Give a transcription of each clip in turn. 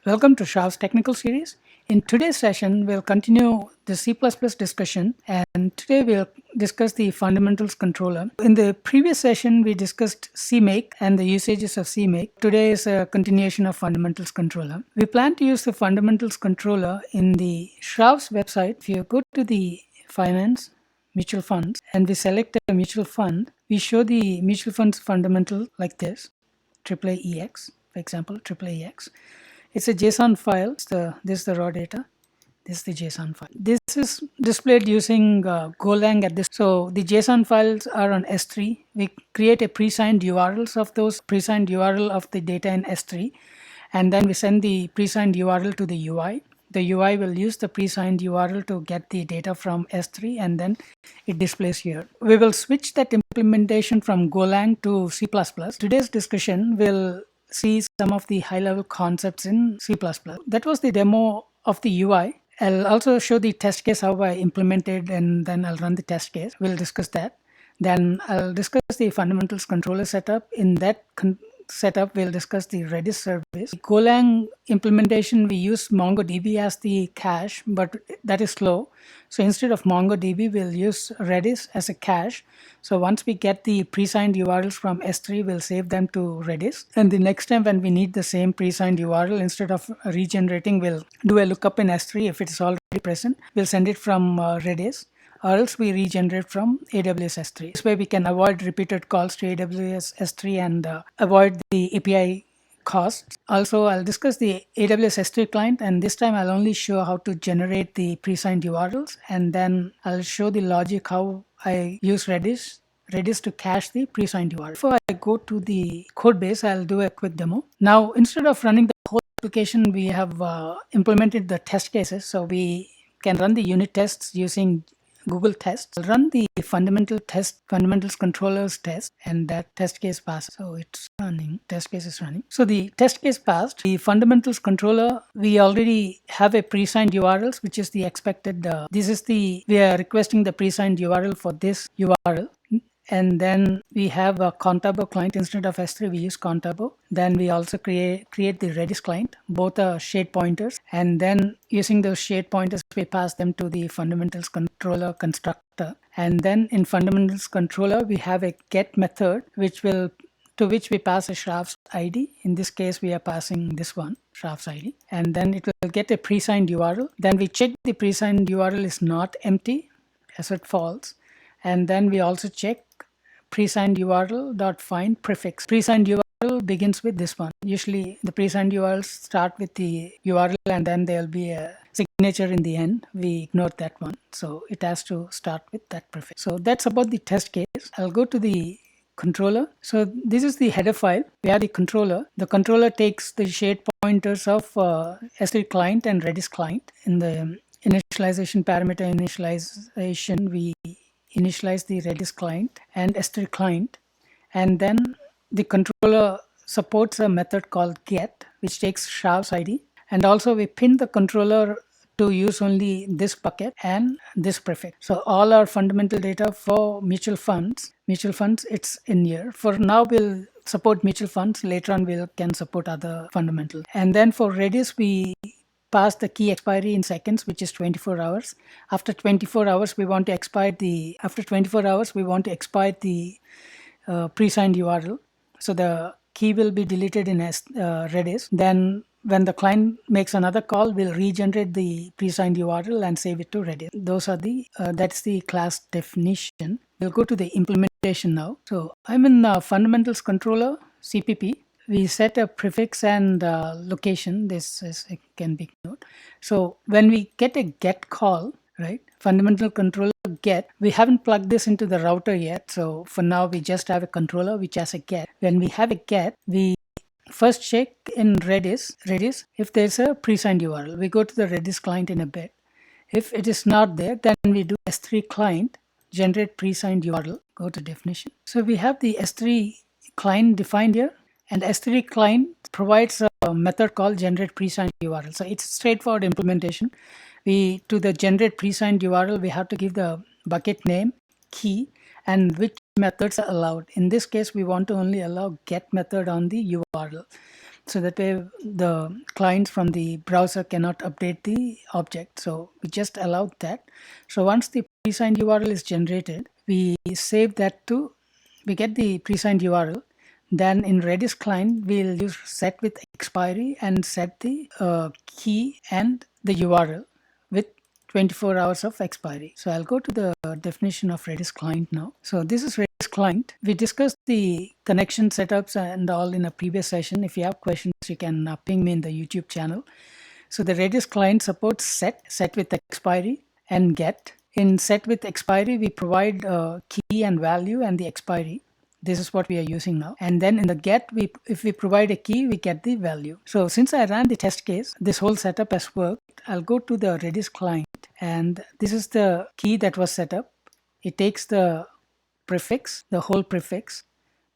Welcome to Sravz Technical Series. In today's session, we'll continue the C++ discussion, and today we'll discuss the fundamentals controller. In the previous session, we discussed CMake and the usages of CMake. Today is a continuation of fundamentals controller. We plan to use the fundamentals controller in the Sravz website. If you go to the finance, mutual funds, and we select a mutual fund, we show the mutual funds fundamental like this, AAEX, for example, AAEX. It's a JSON file. This is the raw data. This is the JSON file. This is displayed using Golang at this. So the JSON files are on S3. We create a pre-signed URLs of those pre-signed URL of the data in S3, and then we send the pre-signed URL to the UI. The UI will use the pre-signed URL to get the data from S3, and then it displays here. We will switch that implementation from Golang to C++. Today's discussion will see some of the high-level concepts in C++. That was the demo of the UI. I'll also show the test case, how I implemented, and then I'll run the test case. We'll discuss that. Then I'll discuss the fundamentals controller setup. In that setup, we'll discuss the Redis service. The Golang implementation, we use MongoDB as the cache, but that is slow. So instead of MongoDB, we'll use Redis as a cache. So once we get the pre-signed URLs from S3, we'll save them to Redis. And the next time when we need the same pre-signed URL, instead of regenerating, we'll do a lookup in S3. If it is already present, we'll send it from Redis, or else we regenerate from AWS S3. This way we can avoid repeated calls to AWS S3 and avoid the API costs. Also, I'll discuss the AWS S3 client, and this time I'll only show how to generate the pre-signed URLs, and then I'll show the logic how I use Redis to cache the pre-signed URL. Before I go to the code base, I'll do a quick demo. Now, instead of running the whole application, we have implemented the test cases, so we can run the unit tests using Google tests. I'll run the fundamentals controllers test, and that test case passes. So it's running, test case is running. So the test case passed. The fundamentals controller, we already have a pre-signed URLs, which is the expected. We are requesting the pre-signed URL for this URL. And then we have a Contabo client. Instead of S3, we use Contabo. Then we also create the Redis client. Both are shade pointers. And then using those shade pointers, we pass them to the fundamentals controller constructor. And then in fundamentals controller, we have a get method, to which we pass a Sravz ID. In this case, we are passing this one, Sravz ID. And then it will get a pre-signed URL. Then we check the pre-signed URL is not empty, as it false. And then we also check pre-signed URL dot find prefix. Pre-signed URL begins with this one. Usually the pre-signed URLs start with the URL and then there'll be a signature in the end. We ignore that one. So it has to start with that prefix. So that's about the test case. I'll go to the controller. So this is the header file. We have the controller. The controller takes the shade pointers of S3 client and Redis client. In the initialization parameter initialization, we initialize the Redis client and S3 client, and then the controller supports a method called get, which takes Sravz ID, and also we pin the controller to use only this bucket and this prefix. So all our fundamental data for mutual funds, it's in here. For now, we'll support mutual funds. Later on, we can support other fundamentals. And then for Redis, we pass the key expiry in seconds, which is 24 hours. After 24 hours, we want to expire the pre-signed URL. So the key will be deleted in Redis. Then when the client makes another call, we'll regenerate the pre-signed URL and save it to Redis. Those are that's the class definition. We'll go to the implementation now. So I'm in fundamentals controller, CPP. We set a prefix and location. This can be ignored. So when we get a get call, right, fundamental controller get, we haven't plugged this into the router yet. So for now, we just have a controller which has a get. When we have a get, we first check in Redis if there's a pre-signed URL. We go to the Redis client in a bit. If it is not there, then we do S3 client, generate pre-signed URL, go to definition. So we have the S3 client defined here. And S3 client provides a method called generate pre-signed URL. So it's straightforward implementation. To the generate pre-signed URL, we have to give the bucket name, key, and which methods are allowed. In this case, we want to only allow get method on the URL. so that way the client from the browser cannot update the object. So we just allowed that. So once the pre-signed URL is generated, we save that to, we get the pre-signed URL. Then in Redis client, we'll use set with expiry and set the key and the URL with 24 hours of expiry. So I'll go to the definition of Redis client now. So this is Redis client. We discussed the connection setups and all in a previous session. If you have questions, you can ping me in the YouTube channel. So the Redis client supports set with expiry, and get. In set with expiry, we provide key and value and the expiry. This is what we are using now. And then in the get, if we provide a key, we get the value. So since I ran the test case, this whole setup has worked. I'll go to the Redis client, and this is the key that was set up. It takes the prefix, the whole prefix,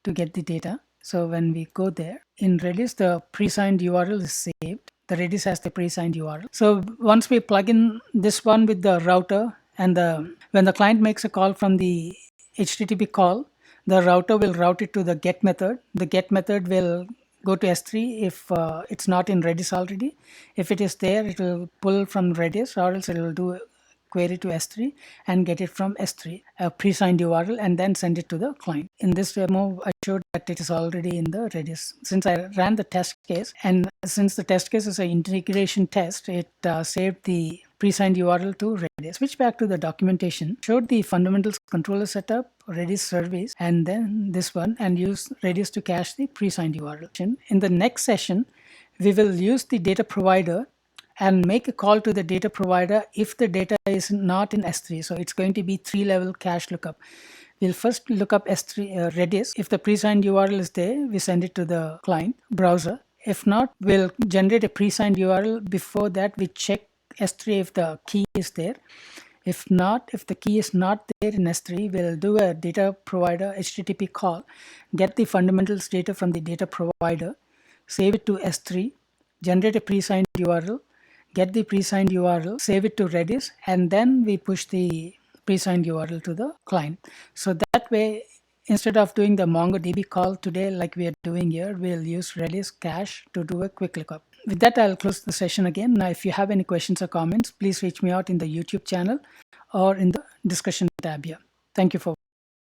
to get the data. So when we go there, in Redis, the pre-signed URL is saved. The Redis has the pre-signed URL. So once we plug in this one with the router, and when the client makes a call from the HTTP call, the router will route it to the get method. The get method will go to S3 if it's not in Redis already. If it is there, it will pull from Redis, or else it will do a query to S3 and get it from S3, a pre-signed URL, and then send it to the client. In this demo, I showed that it is already in the Redis. Since I ran the test case, and since the test case is an integration test, it saved the pre-signed URL to Redis. Switch back to the documentation, showed the fundamentals controller setup, Redis Service, and then this one, and use Redis to cache the pre-signed URL. In the next session, we will use the data provider and make a call to the data provider if the data is not in S3. So it's going to be 3-level cache lookup. We'll first look up S3 Redis. If the pre-signed URL is there, we send it to the client browser. If not, we'll generate a pre-signed URL. Before that, we check S3 if the key is there. If not, if the key is not there in S3, we'll do a data provider HTTP call, get the fundamentals data from the data provider, save it to S3, generate a pre-signed URL, get the pre-signed URL, save it to Redis, and then we push the pre-signed URL to the client. So that way, instead of doing the MongoDB call today like we are doing here, we'll use Redis cache to do a quick lookup. With that, I'll close the session again. Now, if you have any questions or comments, please reach me out in the YouTube channel or in the discussion tab here. Thank you for